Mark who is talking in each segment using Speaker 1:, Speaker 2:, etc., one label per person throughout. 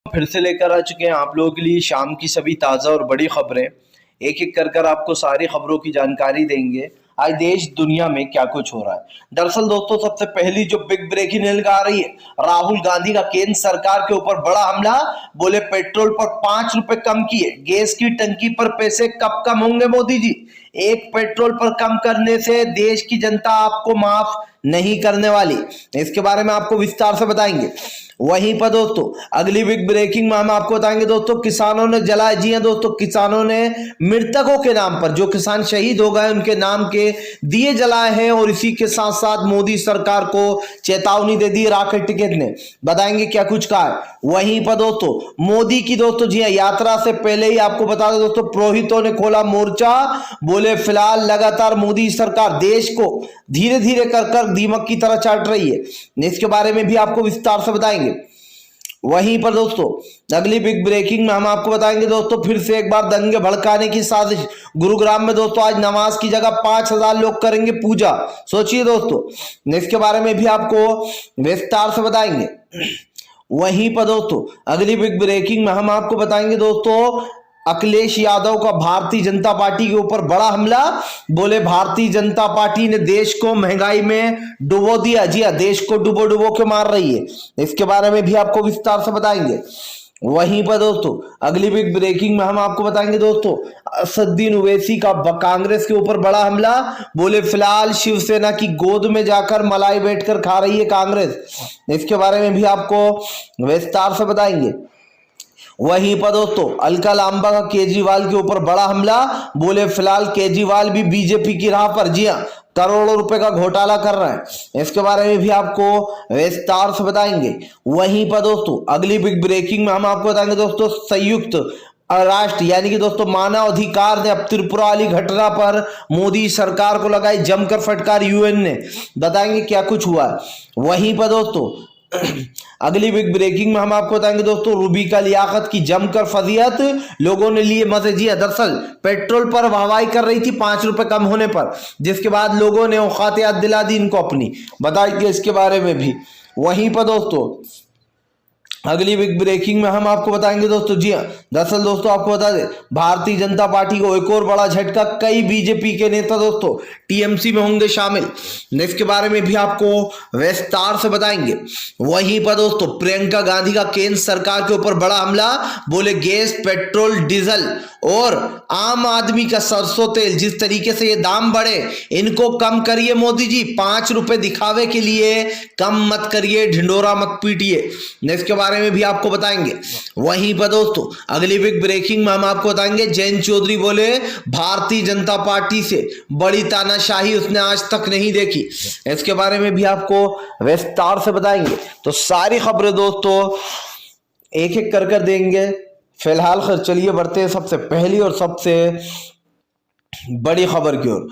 Speaker 1: फिर से लेकर आ चुके हैं आप लोगों के लिए शाम की सभी ताज़ा और बड़ी खबरें। एक एक कर आपको सारी खबरों की जानकारी देंगे। आज देश दुनिया में क्या कुछ हो रहा है। दरअसल दोस्तों, सबसे पहली जो बिग ब्रेकिंग न्यूज आ रही है, राहुल गांधी का केंद्र सरकार के ऊपर बड़ा हमला। बोले पेट्रोल पर 5 रुपए कम किए, गैस की टंकी पर पैसे कब कम होंगे मोदी जी। एक पेट्रोल पर कम करने से देश की जनता आपको माफ नहीं करने वाली। इसके बारे में आपको विस्तार से बताएंगे। वहीं पर दोस्तों अगली बिग ब्रेकिंग में हम आपको बताएंगे दोस्तों, किसानों ने जलाए, जी हां दोस्तों, किसानों ने मृतकों के नाम पर, जो किसान शहीद हो गए उनके नाम के दिए जलाए हैं। और इसी के साथ साथ मोदी सरकार को चेतावनी दे दी राकेश टिकैत ने। बताएंगे क्या कुछ कहा है। वहीं पर दोस्तों मोदी की दोस्तों जी हां यात्रा से पहले ही आपको बता दें दोस्तों, पुरोहितों ने खोला मोर्चा। बोले फिलहाल लगातार मोदी सरकार देश को धीरे धीरे कर दीमक की तरह चाट रही है। इसके बारे में भी आपको विस्तार से बताएंगे। वहीं पर दोस्तों अगली बिग ब्रेकिंग में हम आपको बताएंगे दोस्तों, फिर से एक बार दंगे भड़काने की साजिश। गुरुग्राम में दोस्तों आज नमाज की जगह 5,000 लोग करेंगे पूजा। सोचिए दोस्तों, इसके बारे में भी आपको विस्तार से बताएंगे। वहीं पर दोस्तों अगली बिग ब्रेकिंग में हम आपको बताएंगे दोस्तों, अखिलेश यादव का भारतीय जनता पार्टी के ऊपर बड़ा हमला। बोले भारतीय जनता पार्टी ने देश को महंगाई में डुबो दिया। जी हां, देश को डुबो डुबो के मार रही है। इसके बारे में भी आपको विस्तार से बताएंगे। वहीं पर दोस्तों अगली बिग ब्रेकिंग में हम आपको बताएंगे दोस्तों, असदुद्दीन ओवैसी का कांग्रेस के ऊपर बड़ा हमला। बोले फिलहाल शिवसेना की गोद में जाकर मलाई बैठकर खा रही है कांग्रेस। इसके बारे में भी आपको विस्तार से बताएंगे। वहीं पर दोस्तों अलका लांबा का केजरीवाल के ऊपर बड़ा हमला। बोले फिलहाल केजरीवाल भी बीजेपी की राह पर, जी हां, करोड़ों रुपए का घोटाला कर रहे हैं। इसके बारे में भी आपको विस्तार से बताएंगे। वहीं पर दोस्तों अगली बिग ब्रेकिंग में हम आपको बताएंगे दोस्तों, संयुक्त राष्ट्र यानी कि दोस्तों मानव अधिकार ने अब त्रिपुरा वाली घटना पर मोदी सरकार को लगाई जमकर फटकार, यूएन ने। बताएंगे क्या कुछ हुआ है। वहीं पर दोस्तों अगली बिग ब्रेकिंग में हम आपको बताएंगे दोस्तों, रूबिका लियाकत की जमकर फजीहत, लोगों ने लिए मजे। जी दरअसल पेट्रोल पर वाहवाही कर रही थी 5 रुपए कम होने पर, जिसके बाद लोगों ने औकात याद दिला दी इनको अपनी। बताइए इसके बारे में भी। वहीं पर दोस्तों अगली बिग ब्रेकिंग में हम आपको बताएंगे दोस्तों, जी हां, दरअसल दोस्तों आपको बता दें, भारतीय जनता पार्टी को एक और बड़ा झटका। कई बीजेपी के नेता दोस्तों टीएमसी में होंगे शामिल। इसके बारे में भी आपको विस्तार से बताएंगे। वहीं पर दोस्तों प्रियंका गांधी का केंद्र सरकार के ऊपर बड़ा हमला। बोले गैस, पेट्रोल, डीजल और आम आदमी का सरसों तेल, जिस तरीके से ये दाम बढ़े, इनको कम करिए मोदी जी। 5 रुपए दिखावे के लिए कम मत करिए, ढिंडोरा मत पीटिए। इसके बारे में भी आपको बताएंगे। वहीं पर दोस्तों अगली बिग ब्रेकिंग में हम आपको बताएंगे, जयंत चौधरी बोले भारतीय जनता पार्टी से बड़ी तानाशाही उसने आज तक नहीं देखी। इसके बारे में भी आपको विस्तार से बताएंगे। तो सारी खबरें दोस्तों एक एक कर देंगे। फिलहाल चलिए बढ़ते हैं सबसे पहली और सबसे बड़ी खबर की ओर।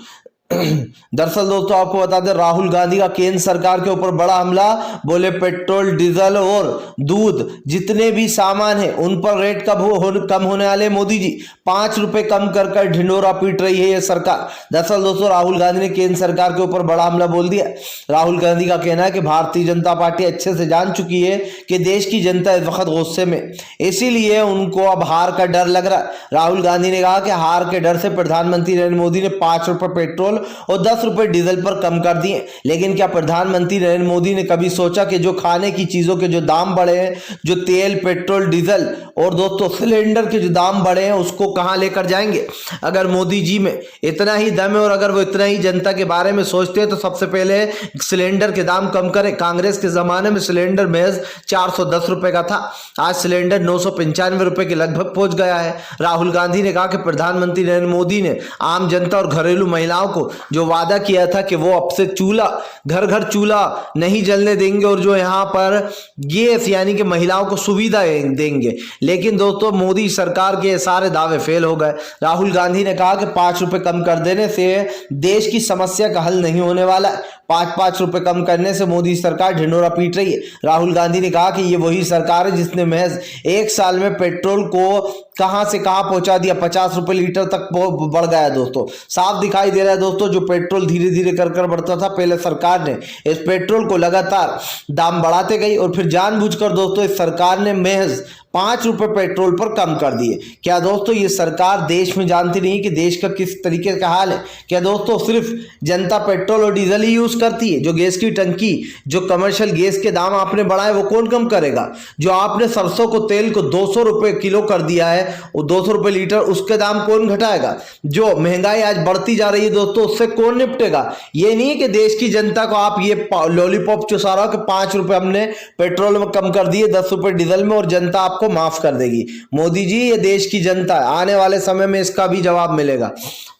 Speaker 1: दरअसल दोस्तों आपको बता दें, राहुल गांधी का केंद्र सरकार के ऊपर बड़ा हमला। बोले पेट्रोल, डीजल और दूध जितने भी सामान है उन पर रेट कम होने वाले मोदी जी। 5 रुपए कम कर ढिंडोरा पीट रही है ये सरकार। दरअसल दोस्तों राहुल गांधी ने केंद्र सरकार के ऊपर बड़ा हमला बोल दिया। राहुल गांधी का कहना है कि भारतीय जनता पार्टी अच्छे से जान चुकी है कि देश की जनता इस वक्त गुस्से में, इसीलिए उनको अब हार का डर लग रहा है। राहुल गांधी ने कहा कि हार के डर से प्रधानमंत्री नरेंद्र मोदी ने 5 रुपए पेट्रोल और 10 रुपए डीजल पर कम कर दिए। लेकिन क्या प्रधानमंत्री नरेंद्र मोदी ने कभी सोचा कि जो खाने की चीजों के जो दाम बढ़े हैं, जो तेल, पेट्रोल, डीजल और दोस्तों सिलेंडर के जो दाम बढ़े हैं, उसको कहां लेकर जाएंगे। अगर मोदी जी में इतना ही दम है और अगर वो इतना ही जनता के बारे में सोचते हैं तो सबसे पहले सिलेंडर के दाम कम करें। कांग्रेस के जमाने में सिलेंडर महज 410 रुपए का था, आज सिलेंडर 995 रुपए के लगभग पहुंच गया है। राहुल गांधी ने कहा कि प्रधानमंत्री नरेंद्र मोदी ने आम जनता और घरेलू महिलाओं को जो वादा किया था कि वो अब से चूल्हा, घर घर चूल्हा नहीं जलने देंगे और जो यहाँ पर गैस यानी कि महिलाओं को सुविधा देंगे, लेकिन दोस्तों मोदी सरकार के सारे दावे फेल हो गए। राहुल गांधी ने कहा कि 5 रुपए कम कर देने से देश की समस्या का हल नहीं होने वाला। 5-5 रुपए कम करने से मोदी सरकार ढिंडोरा पीट रही है। राहुल गांधी ने कहा कि ये वही सरकार है जिसने महज 1 साल में पेट्रोल को कहां से कहां पहुंचा दिया, 50 रुपए लीटर तक बढ़ गया है। दोस्तों साफ दिखाई दे रहा है दोस्तों, जो पेट्रोल धीरे धीरे कर बढ़ता था, पहले सरकार ने इस पेट्रोल को लगातार दाम बढ़ाते गई और फिर जानबूझकर दोस्तों इस सरकार ने महज ₹5 पेट्रोल पर कम कर दिए। क्या दोस्तों ये सरकार देश में जानती नहीं कि देश का किस तरीके का हाल है? क्या दोस्तों सिर्फ जनता पेट्रोल और डीजल ही यूज करती है? जो गैस की टंकी, जो कमर्शियल गैस के दाम आपने बढ़ाए वो कौन कम करेगा? जो आपने सरसों को तेल को ₹200 किलो कर दिया है, वो ₹200 लीटर, उसके दाम कौन घटाएगा? जो महंगाई आज बढ़ती जा रही है दोस्तों, उससे कौन निपटेगा? ये नहीं है कि देश की जनता को आप ये लॉलीपॉप चुसा रहा हो कि ₹5 हमने पेट्रोल में कम कर दिए, ₹10 डीजल में, और जनता आपको माफ कर देगी। मोदी जी, ये देश की जनता है, आने वाले समय में इसका भी जवाब मिलेगा।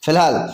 Speaker 1: फिलहाल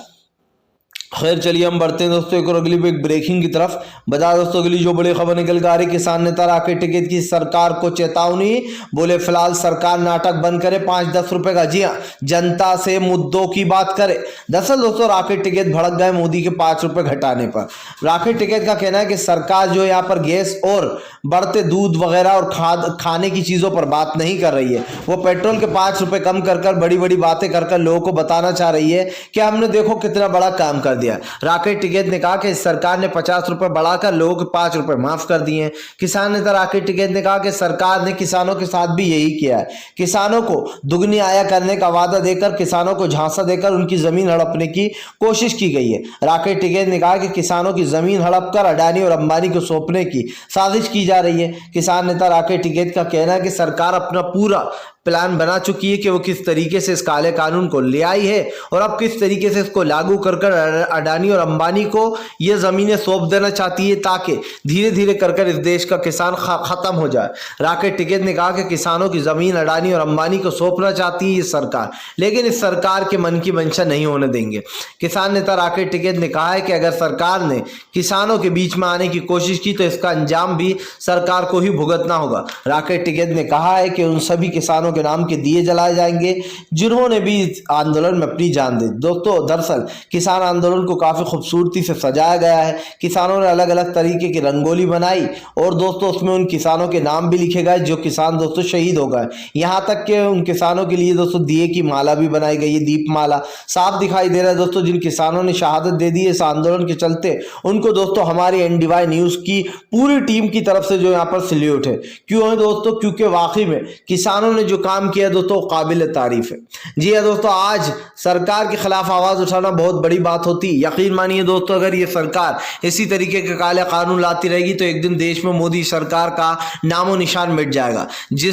Speaker 1: खैर चलिए हम बढ़ते हैं दोस्तों एक और अगली एक ब्रेकिंग की तरफ। बता दोस्तों अगली जो बड़ी खबर निकल कर आ रही, किसान नेता राकेश टिकैत की सरकार को चेतावनी, बोले फिलहाल सरकार नाटक बंद करे, 5-10 रुपए का, जी हाँ, जनता से मुद्दों की बात करे। दरअसल दोस्तों राकेश टिकैत भड़क गए मोदी के ₹5 घटाने पर। राकेश टिकैत का कहना है कि सरकार जो यहाँ पर गैस और बढ़ते दूध वगैरह और खाने की चीजों पर बात नहीं कर रही है, वो पेट्रोल के ₹5 कम कर कर बड़ी बड़ी बातें कर कर लोगों को बताना चाह रही है कि हमने देखो कितना बड़ा काम कर दिया। राकेश टिकैत ने कहा कि सरकार ने ₹50 बढ़ाकर लोगों के ₹5 माफ कर दिए हैं। किसान नेता राकेश टिकैत ने कहा कि सरकार ने किसानों के साथ भी यही किया है। किसानों को दुगनी आय करने का वादा देकर, किसानों को झांसा देकर उनकी जमीन हड़पने की कोशिश की गई है। राकेश टिकैत ने कहा कि किसानों की जमीन हड़प कर अडानी और अंबानी को सौंपने की साजिश की जा रही है। किसान नेता राकेश टिकैत का कहना है कि सरकार अपना पूरा प्लान बना चुकी है कि वो किस तरीके से इस काले कानून को ले आई है और अब किस तरीके से इसको लागू कर कर अडानी और अंबानी को ये जमीनें सौंप देना चाहती है, ताकि धीरे धीरे कर कर इस देश का किसान खत्म हो जाए। राकेश टिकैत ने कहा कि किसानों की जमीन अडानी और अंबानी को सौंपना चाहती है ये सरकार, लेकिन इस सरकार के मन की मंशा नहीं होने देंगे। किसान नेता राकेश टिकैत ने कहा है कि अगर सरकार ने किसानों के बीच में आने की कोशिश की तो इसका अंजाम भी सरकार को ही भुगतना होगा। राकेश टिकैत ने कहा है कि उन सभी किसानों के नाम के दिए जलाए जाएंगे जिन्होंने भी इस आंदोलन में अपनी जान दी। दोस्तों दरअसल किसान आंदोलन को काफी खूबसूरती से सजाया गया है। किसानों ने अलग अलग तरीके की रंगोली बनाई और दोस्तों उसमें उन किसानों के नाम भी लिखे गए जो किसान दोस्तों शहीद हो गए। यहाँ तक कि उन किसानों के लिए दोस्तों दिए की माला भी बनाई गई है, दीप माला। साफ दिखाई दे रहा है दोस्तों जिन किसानों ने शहादत दे दी है इस आंदोलन के चलते, उनको दोस्तों हमारी NDY न्यूज की पूरी टीम की तरफ से जो यहाँ पर सल्यूट है। क्यों है दोस्तों? क्योंकि वाकई में किसानों ने जो काम किया दोस्तों काबिल तारीफ है। जी हाँ दोस्तों, आज सरकार के खिलाफ आवाज उठाना बहुत बड़ी बात होती है। यकीन मानिए दोस्तों, अगर ये सरकार इसी तरीके के काले कानून लाती रहेगी तो एक दिन देश में मोदी सरकार का नामो निशान मिट जाएगा। जो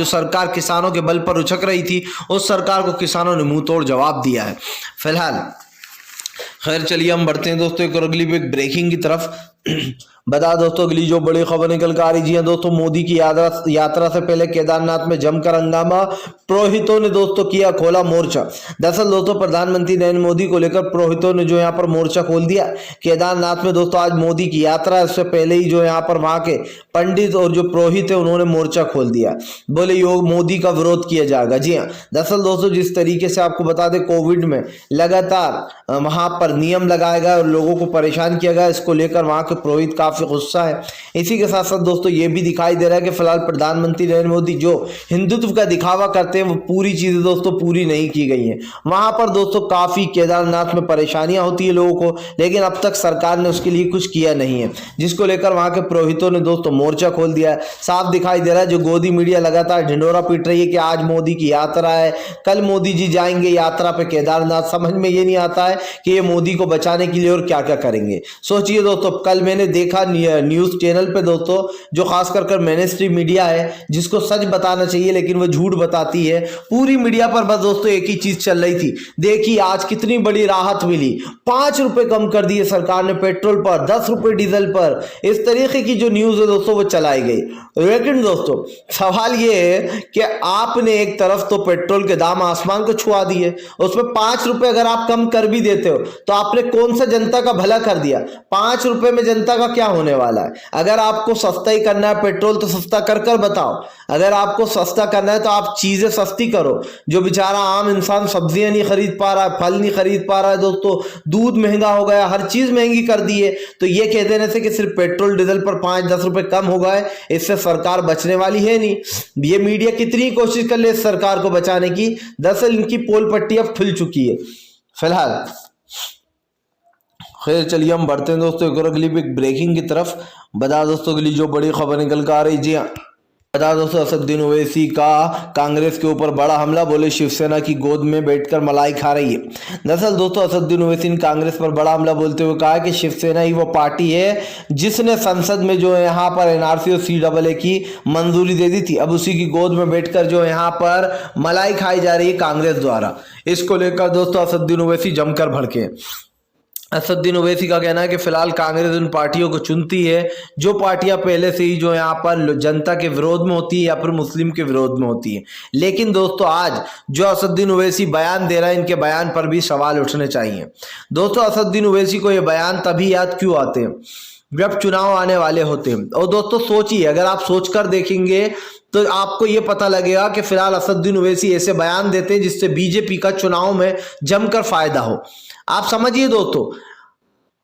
Speaker 1: सरकार किसानों के बल पर उछक रही थी, उस सरकार को किसानों ने मुंह तोड़ जवाब दिया है। फिलहाल खैर चलिए हम बढ़ते हैं दोस्तों एक और अगली ब्रेकिंग की तरफ। बता दोस्तों अगली जो बड़ी खबर निकल कर आ रही, जी हाँ दोस्तों, मोदी की यात्रा से पहले केदारनाथ में जमकर हंगामा, पुरोहितों ने दोस्तों किया खोला मोर्चा। दरअसल दोस्तों प्रधानमंत्री नरेंद्र मोदी को लेकर पुरोहितों ने जो यहाँ पर मोर्चा खोल दिया केदारनाथ में। दोस्तों आज मोदी की यात्रा है, उससे पहले ही जो यहाँ पर वहां के पंडित और जो पुरोहित है उन्होंने मोर्चा खोल दिया, बोले योग मोदी का विरोध किया जाएगा। जी हाँ दरअसल दोस्तों जिस तरीके से आपको बता दें कोविड में लगातार वहां पर नियम लगाया गया और लोगों को परेशान किया गया, इसको लेकर वहां के पुरोहित काफी गुस्सा है। इसी के साथ साथ दोस्तों ये भी दिखाई दे रहा है कि फिलहाल प्रधानमंत्री नरेंद्र मोदी जो हिंदुत्व का दिखावा करते हैं वो पूरी चीजें दोस्तों पूरी नहीं की गई हैं। वहां पर दोस्तों काफी केदारनाथ में परेशानियां होती है लोगों को, लेकिन अब तक सरकार ने उसके लिए कुछ किया नहीं है, जिसको लेकर वहां के पुरोहितों ने दोस्तों मोर्चा खोल दिया है। साफ दिखाई दे रहा है जो गोदी मीडिया लगातार ढिंडोरा पीट रही है कि आज मोदी की यात्रा है, कल मोदी जी जाएंगे यात्रा पे केदारनाथ। समझ में ये नहीं आता है कि ये मोदी को बचाने के लिए और क्या क्या करेंगे। सोचिए दोस्तों, कल मैंने देखा न्यूज चैनल पे दोस्तों जो खास कर मेनस्ट्रीम मीडिया है जिसको सच बताना चाहिए लेकिन वो झूठ बताती है, पूरी मीडिया पर बस दोस्तों एक ही चीज चल रही थी, देखिए आज कितनी बड़ी राहत मिली, ₹5 कम कर दिए सरकार ने पेट्रोल पर, ₹10 डीजल पर। इस तरीके की जो न्यूज है दोस्तों वो चलाई गई। लेकिन दोस्तों सवाल ये है कि आपने एक तरफ तो पेट्रोल के दाम आसमान को छुआ दिए, उसमें ₹5 अगर आप कम कर भी देते हो तो आपने कौन सा जनता का भला कर दिया? ₹5 में जनता का क्या होने वाला है? अगर आपको सस्ता ही करना है पेट्रोल तो सस्ता कर कर बताओ। अगर आपको सस्ता करना है तो आप चीजें सस्ती करो। जो बेचारा आम इंसान सब्जियां नहीं खरीद पा रहा है, फल नहीं खरीद पा रहा है दोस्तों, दूध महंगा हो गया, हर चीज महंगी कर दी है, तो ये कह देने से कि सिर्फ पेट्रोल डीजल पर 5-10 रुपए कम हो गए इससे सरकार बचने वाली है नहीं। ये मीडिया कितनी कोशिश कर ले इस सरकार को बचाने की, दरअसल इनकी पोल पट्टी अब खुल चुकी है। फिलहाल खैर चलिए हम बढ़ते हैं दोस्तों एक और अगली ब्रेकिंग की तरफ। बता दोस्तों अगली जो बड़ी खबर निकल कर आ रही, जी हाँ बता दोस्तों, असदुद्दीन ओवैसी का कांग्रेस के ऊपर बड़ा हमला, बोले शिवसेना की गोद में बैठकर मलाई खा रही है। दरअसल दोस्तों, असदुद्दीन ओवैसी ने कांग्रेस पर बड़ा हमला बोलते हुए कहा कि शिवसेना ही वो पार्टी है जिसने संसद में जो है यहाँ पर एनआरसी और सीएए की मंजूरी दे दी थी। अब उसी की गोद में बैठकर जो यहाँ पर मलाई खाई जा रही है कांग्रेस द्वारा। इसको लेकर दोस्तों असदुद्दीन ओवैसी जमकर भड़के। असदुद्दीन ओवैसी का कहना है कि फिलहाल कांग्रेस उन पार्टियों को चुनती है जो पार्टियां पहले से ही जो यहाँ पर जनता के विरोध में होती है या फिर मुस्लिम के विरोध में होती है। लेकिन दोस्तों, आज जो असदुद्दीन ओवैसी बयान दे रहा है, इनके बयान पर भी सवाल उठने चाहिए। दोस्तों, असदुद्दीन ओवैसी को ये बयान तभी याद क्यों आते हैं जब चुनाव आने वाले होते हैं। और दोस्तों सोचिए, अगर आप सोचकर देखेंगे तो आपको यह पता लगेगा कि फिलहाल असदुद्दीन ओवैसी ऐसे बयान देते हैं जिससे बीजेपी का चुनाव में जमकर फायदा हो। आप समझिए दोस्तों,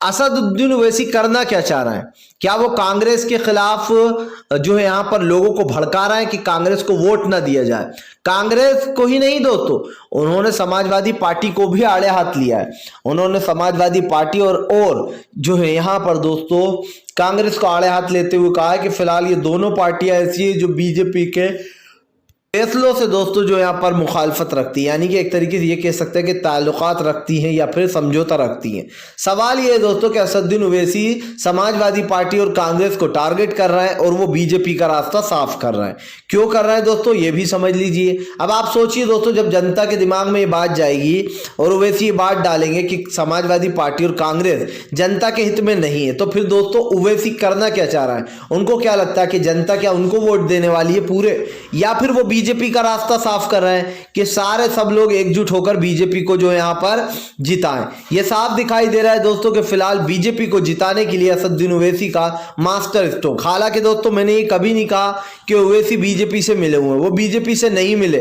Speaker 1: असदुद्दीन ओवैसी करना क्या चाह रहा है? क्या वो कांग्रेस के खिलाफ जो है यहाँ पर लोगों को भड़का रहा है कि कांग्रेस को वोट ना दिया जाए? कांग्रेस को ही नहीं दोस्तों, उन्होंने समाजवादी पार्टी को भी आड़े हाथ लिया है। उन्होंने समाजवादी पार्टी और जो है यहाँ पर दोस्तों कांग्रेस को आड़े हाथ लेते हुए कहा है कि फिलहाल ये दोनों पार्टियां ऐसी है जो बीजेपी के फैसलों से दोस्तों जो यहाँ पर मुखालफत रखती है, यानी कि एक तरीके से ये कह सकते हैं कि ताल्लुकात रखती हैं या फिर समझौता रखती हैं। सवाल ये है दोस्तों कि असदुद्दीन ओवैसी समाजवादी पार्टी और कांग्रेस को टारगेट कर रहा है और वो बीजेपी का रास्ता साफ कर रहा है। क्यों कर रहा है दोस्तों, ये भी समझ लीजिए। अब आप सोचिए दोस्तों, जब जनता के दिमाग में ये बात जाएगी और ओवैसी ये बात डालेंगे कि समाजवादी पार्टी और कांग्रेस जनता के हित में नहीं है, तो फिर दोस्तों ओवैसी करना क्या चाह रहा है? उनको क्या लगता है कि जनता क्या उनको वोट देने वाली है पूरे, या फिर वो बीजेपी का रास्ता साफ कर रहे हैं कि सारे सब लोग एकजुट होकर बीजेपी को जो यहां पर जिताएं? ये साफ दिखाई दे रहा है दोस्तों कि फिलहाल बीजेपी को जिताने के लिए असदुद्दीन ओवैसी का मास्टर स्ट्रोक। हालांकि दोस्तों मैंने ये कभी नहीं कहा कि ओवैसी बीजेपी से मिले हुए हैं, वो बीजेपी से नहीं मिले,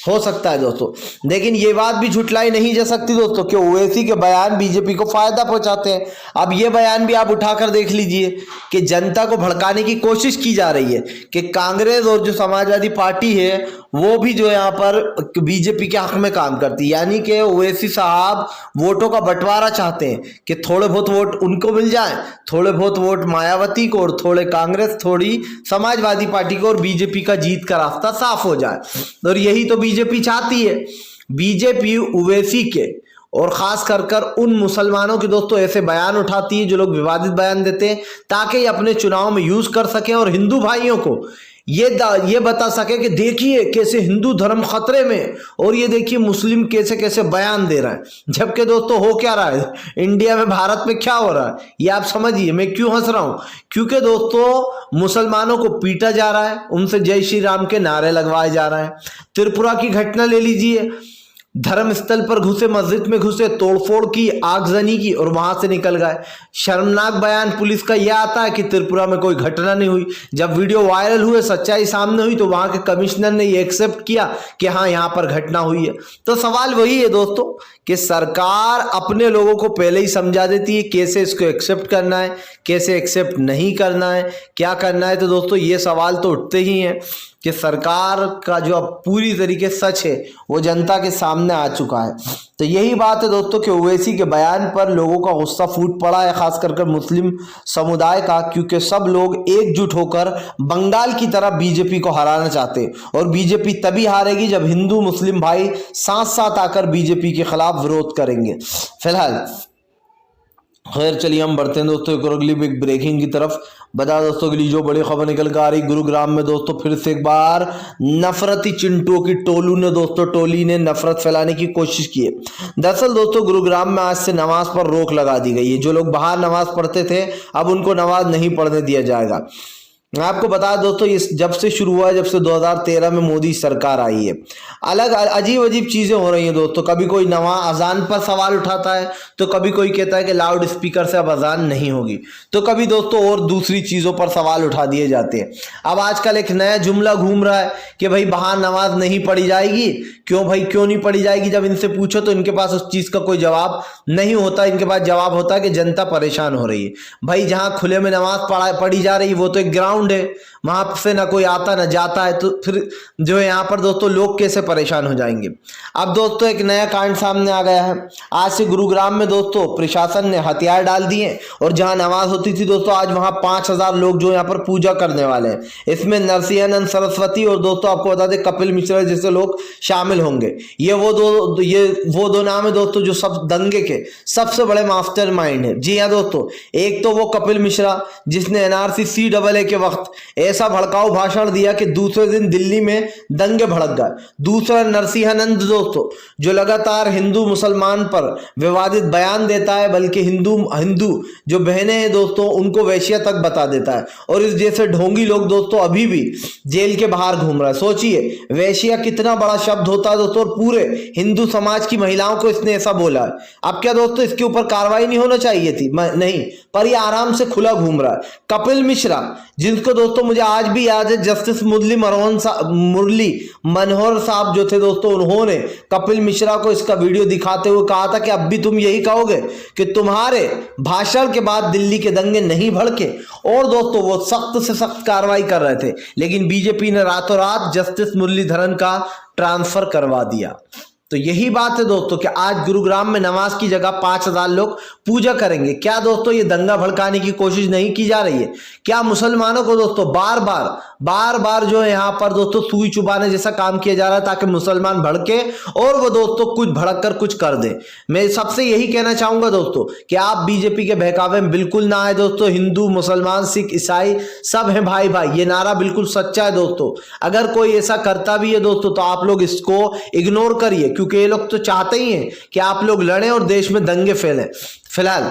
Speaker 1: हो सकता है दोस्तों, लेकिन ये बात भी झुटलाई नहीं जा सकती दोस्तों कि ओवैसी के बयान बीजेपी को फायदा पहुंचाते हैं। अब ये बयान भी आप उठाकर देख लीजिए कि जनता को भड़काने की कोशिश की जा रही है कि कांग्रेस और जो समाजवादी पार्टी है वो भी जो यहाँ पर बीजेपी के हक में काम करती है, यानी कि ओवैसी साहब वोटों का बंटवारा चाहते हैं कि थोड़े बहुत वोट उनको मिल जाए, थोड़े बहुत वोट मायावती को और थोड़े कांग्रेस, थोड़ी समाजवादी पार्टी को, और बीजेपी का जीत का रास्ता साफ हो जाए। और यही तो बीजेपी चाहती है। बीजेपी ओवैसी के और खास कर उन मुसलमानों के दोस्तों ऐसे बयान उठाती है जो लोग विवादित बयान देते हैं, ताकि अपने चुनाव में यूज कर सकें और हिंदू भाइयों को ये बता सके कि देखिए कैसे हिंदू धर्म खतरे में, और ये देखिए मुस्लिम कैसे कैसे बयान दे रहा है। जबकि दोस्तों हो क्या रहा है इंडिया में, भारत में क्या हो रहा है, ये आप समझिए। मैं क्यों हंस रहा हूं? क्योंकि दोस्तों मुसलमानों को पीटा जा रहा है, उनसे जय श्री राम के नारे लगवाए जा रहे हैं। त्रिपुरा की घटना ले लीजिए, धर्म स्थल पर घुसे, मस्जिद में घुसे, तोड़फोड़ की, आगजनी की और वहां से निकल गए। शर्मनाक बयान पुलिस का यह आता है कि त्रिपुरा में कोई घटना नहीं हुई। जब वीडियो वायरल हुए, सच्चाई सामने हुई, तो वहां के कमिश्नर ने ये एक्सेप्ट किया कि हाँ यहां पर घटना हुई है। तो सवाल वही है दोस्तों कि सरकार अपने लोगों को पहले ही समझा देती है कैसे इसको एक्सेप्ट करना है, कैसे एक्सेप्ट नहीं करना है, क्या करना है। तो दोस्तों ये सवाल तो उठते ही हैं कि सरकार का जो अब पूरी तरीके सच है वो जनता के सामने आ चुका है। तो यही बात है दोस्तों कि ओवैसी के बयान पर लोगों का गुस्सा फूट पड़ा है, खास कर मुस्लिम समुदाय का, क्योंकि सब लोग एकजुट होकर बंगाल की तरह बीजेपी को हराना चाहते हैं। और बीजेपी तभी हारेगी जब हिंदू मुस्लिम भाई साथ साथ आकर बीजेपी के खिलाफ विरोध करेंगे। फिलहाल खैर चलिए हम बढ़ते हैं दोस्तों एक और अगली बिग ब्रेकिंग की तरफ। बता दोस्तों के लिए जो बड़ी खबर निकल कर आ रही, गुरुग्राम में दोस्तों फिर से एक बार नफरती चिंटुओं की टोली ने नफरत फैलाने की कोशिश की है। दरअसल दोस्तों गुरुग्राम में आज से नमाज पर रोक लगा दी गई है। जो लोग बाहर नमाज पढ़ते थे अब उनको नमाज नहीं पढ़ने दिया जाएगा। मैं आपको बता दोस्तों इस जब से शुरू हुआ है, जब से 2013 में मोदी सरकार आई है, अलग अजीब अजीब चीजें हो रही हैं दोस्तों। कभी कोई नमाज अजान पर सवाल उठाता है, तो कभी कोई कहता है कि लाउड स्पीकर से अब अजान नहीं होगी, तो कभी दोस्तों और दूसरी चीजों पर सवाल उठा दिए जाते हैं। अब आजकल एक नया जुमला घूम रहा है कि भाई बाहर नमाज नहीं पढ़ी जाएगी। क्यों भाई, क्यों नहीं पढ़ी जाएगी? जब इनसे पूछो तो इनके पास उस चीज का कोई जवाब नहीं होता। इनके पास जवाब होता है कि जनता परेशान हो रही है। भाई जहां खुले में नमाज पढ़ी जा रही है वो तो एक ग्राउंड ग्राउंड है, वहां से ना कोई आता ना जाता है, तो फिर जो है यहाँ पर दोस्तों लोग कैसे परेशान हो जाएंगे। अब दोस्तों एक नया कांड सामने आ गया है। आज से गुरुग्राम में दोस्तों प्रशासन ने हथियार डाल दिए और जहां नमाज होती थी दोस्तों, आज वहां 5000 लोग जो यहाँ पर पूजा करने वाले हैं। इसमें नरसिंहानंद सरस्वती और दोस्तों आपको बता दें कपिल मिश्रा जैसे लोग शामिल होंगे। ये वो दो नाम है दोस्तों जो सब दंगे के सबसे बड़े मास्टरमाइंड है। जी हाँ दोस्तों, एक तो वो कपिल मिश्रा जिसने एनआरसी CAA के वक्त ऐसा भड़काऊ भाषण दिया कि दूसरे दिन दिल्ली में दंगे भड़क गए। दूसरा नरसिंहानंद दोस्तों जो लगातार हिंदू मुसलमान पर विवादित बयान देता है, बल्कि हिंदू जो बहनें हैं दोस्तों उनको वैश्या तक बता देता है। और इस जैसे ढोंगी लोग दोस्तों अभी भी जेल के बाहर घूम रहा है। सोचिए वैश्या कितना बड़ा शब्द होता है दोस्तों, और पूरे हिंदू समाज की महिलाओं को इसने ऐसा बोला है। अब क्या दोस्तों इसके ऊपर कार्रवाई नहीं होना चाहिए थी? नहीं, पर ये आराम से खुला घूम रहा है। कपिल मिश्रा जिनको दोस्तों मुझे आज भी याद है, जस्टिस मुरली मनोहर साहब जो थे दोस्तों, उन्होंने कपिल मिश्रा को इसका वीडियो दिखाते हुए कहा था कि अब भी तुम यही कहोगे कि तुम्हारे भाषण के बाद दिल्ली के दंगे नहीं भड़के। और दोस्तों वो सख्त से सख्त कार्रवाई कर रहे थे, लेकिन बीजेपी ने रातों रात जस्टिस मुरलीधरन का ट्रांसफर करवा दिया। तो यही बात है दोस्तों कि आज गुरुग्राम में नमाज की जगह 5000 लोग पूजा करेंगे। क्या दोस्तों ये दंगा भड़काने की कोशिश नहीं की जा रही है? क्या मुसलमानों को दोस्तों बार बार जो है यहाँ पर दोस्तों सुई चुबाने जैसा काम किया जा रहा है ताकि मुसलमान भड़के और वो दोस्तों कुछ भड़क कर कुछ कर दे? मैं सबसे यही कहना चाहूंगा दोस्तों कि आप बीजेपी के बहकावे में बिल्कुल ना आए दोस्तों। हिंदू मुसलमान सिख ईसाई सब हैं भाई भाई, ये नारा बिल्कुल सच्चा है दोस्तों। अगर कोई ऐसा करता भी है दोस्तों तो आप लोग इसको इग्नोर करिए, क्योंकि ये लोग तो चाहते ही हैं कि आप लोग लड़ें और देश में दंगे फैलें। फिलहाल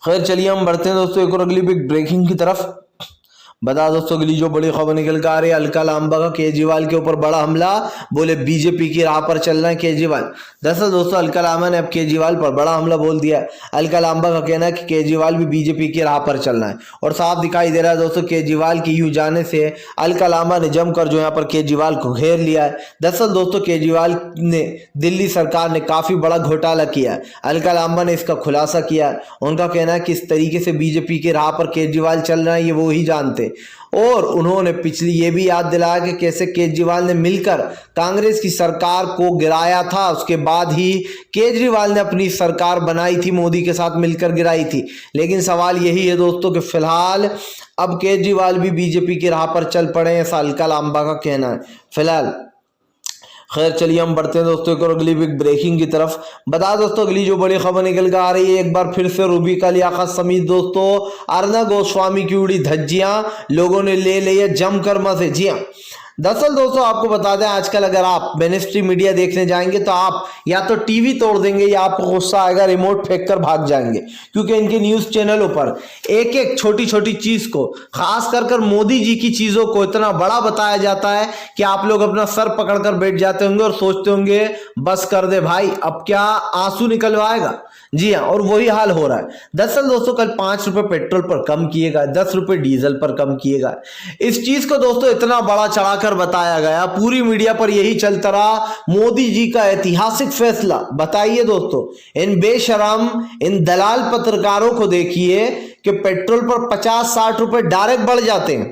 Speaker 1: खैर चलिए हम बढ़ते हैं दोस्तों एक और अगली बिग ब्रेकिंग की तरफ। बता दोस्तों अगली जो बड़ी खबर निकल कर आ रही है, अलका लांबा का केजरीवाल के ऊपर बड़ा हमला, बोले बीजेपी की राह पर चलना है केजरीवाल। दरअसल दोस्तों अलका लांबा ने अब केजरीवाल पर बड़ा हमला बोल दिया है। अलका लांबा का कहना है कि केजरीवाल भी बीजेपी की राह पर चलना है, और साफ दिखाई दे रहा है दोस्तों केजरीवाल की यूं जाने से अलका लांबा ने जमकर जो यहाँ पर केजरीवाल को घेर लिया है। दरअसल दोस्तों केजरीवाल ने दिल्ली सरकार ने काफी बड़ा घोटाला किया है। अलका लांबा ने इसका खुलासा किया है। उनका कहना है कि इस तरीके से बीजेपी की राह पर केजरीवाल चल रहा है ये वो ही जानते। और उन्होंने पिछली ये भी याद दिलाया कि कैसे केजरीवाल ने मिलकर कांग्रेस की सरकार को गिराया था, उसके बाद ही केजरीवाल ने अपनी सरकार बनाई थी, मोदी के साथ मिलकर गिराई थी। लेकिन सवाल यही है दोस्तों कि फिलहाल अब केजरीवाल भी बीजेपी की राह पर चल पड़े, ऐसा अलका लांबा का कहना है। फिलहाल खैर चलिए हम बढ़ते हैं दोस्तों एक और अगली बिग ब्रेकिंग की तरफ। बता दोस्तों अगली जो बड़ी खबर निकल कर आ रही है, एक बार फिर से रूबी का लियाकत समेत दोस्तों अर्नब गोस्वामी की उड़ी धज्जियां, लोगों ने ले लिया जमकर मजे। जी हाँ, दरअसल दोस्तों आपको बता दें आजकल अगर आप मेनस्ट्रीम मीडिया देखने जाएंगे तो आप या तो टीवी तोड़ देंगे या आपको गुस्सा आएगा, रिमोट फेंक कर भाग जाएंगे, क्योंकि इनके न्यूज चैनलों पर एक एक छोटी छोटी चीज को, खास कर मोदी जी की चीजों को इतना बड़ा बताया जाता है कि आप लोग अपना सर पकड़कर बैठ जाते होंगे और सोचते होंगे बस कर दे भाई, अब क्या आंसू निकलवाएगा। जी हाँ, और वही हाल हो रहा है। दरअसल दोस्तों कल 5 रुपए पेट्रोल पर कम किए गए, 10 रुपए डीजल पर कम किए गए। इस चीज को दोस्तों इतना बड़ा चढ़ाकर बताया गया, पूरी मीडिया पर यही चलता रहा, मोदी जी का ऐतिहासिक फैसला। बताइए दोस्तों इन बेशरम इन दलाल पत्रकारों को देखिए कि पेट्रोल पर 50-60 रुपए डायरेक्ट बढ़ जाते हैं,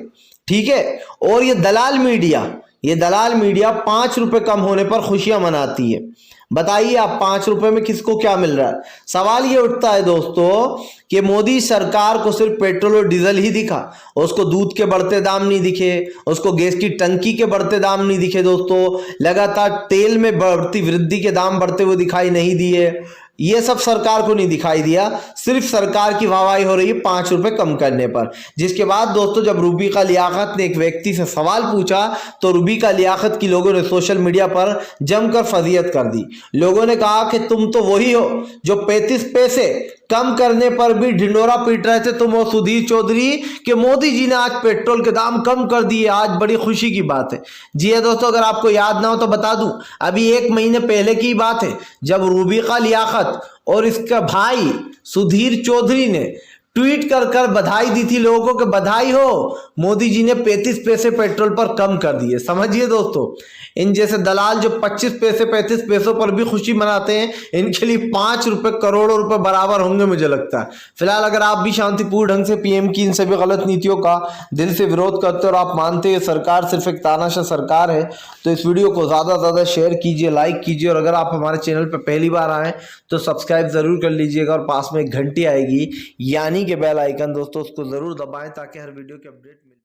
Speaker 1: ठीक है, और ये दलाल मीडिया 5 रुपए कम होने पर खुशियां मनाती है। बताइए आप 5 रुपए में किसको क्या मिल रहा है? सवाल ये उठता है दोस्तों कि मोदी सरकार को सिर्फ पेट्रोल और डीजल ही दिखा, उसको दूध के बढ़ते दाम नहीं दिखे, उसको गैस की टंकी के बढ़ते दाम नहीं दिखे दोस्तों, लगातार तेल में बढ़ती वृद्धि के दाम बढ़ते हुए दिखाई नहीं दिए, ये सब सरकार को नहीं दिखाई दिया। सिर्फ सरकार की वाहवाही हो रही है 5 रुपए कम करने पर। जिसके बाद दोस्तों जब रूबी का लियाकत ने एक व्यक्ति से सवाल पूछा तो रूबी का लियाकत की लोगों ने सोशल मीडिया पर जमकर फजीयत कर दी। लोगों ने कहा कि तुम तो वही हो जो 35 पैसे कम करने पर भी ढिंडोरा पीट रहे थे, तुम हो सुधीर चौधरी कि मोदी जी ने आज पेट्रोल के दाम कम कर दिए, आज बड़ी खुशी की बात है। जी है दोस्तों, अगर आपको याद ना हो तो बता दूं, अभी 1 महीने पहले की बात है जब रूबी का लियाकत और इसका भाई सुधीर चौधरी ने
Speaker 2: ट्वीट कर बधाई दी थी लोगों को कि बधाई हो, मोदी जी ने 35 पैसे पेट्रोल पर कम कर दिए। समझिए दोस्तों, इन जैसे दलाल जो 25 पैसे 35 पैसों पर भी खुशी मनाते हैं, इनके लिए 5 रुपए करोड़ों रुपए बराबर होंगे मुझे लगता है। फिलहाल अगर आप भी शांतिपूर्ण ढंग से पीएम की इन सभी गलत नीतियों का दिल से विरोध करते हो और आप मानते हैं सरकार सिर्फ एक तानाशाह सरकार है, तो इस वीडियो को ज्यादा से ज्यादा शेयर कीजिए, लाइक कीजिए, और अगर आप हमारे चैनल पर पहली बार आए तो सब्सक्राइब जरूर कर लीजिएगा, और पास में एक घंटी आएगी यानी कि बेल आइकन दोस्तों, उसको जरूर दबाएं ताकि हर वीडियो की अपडेट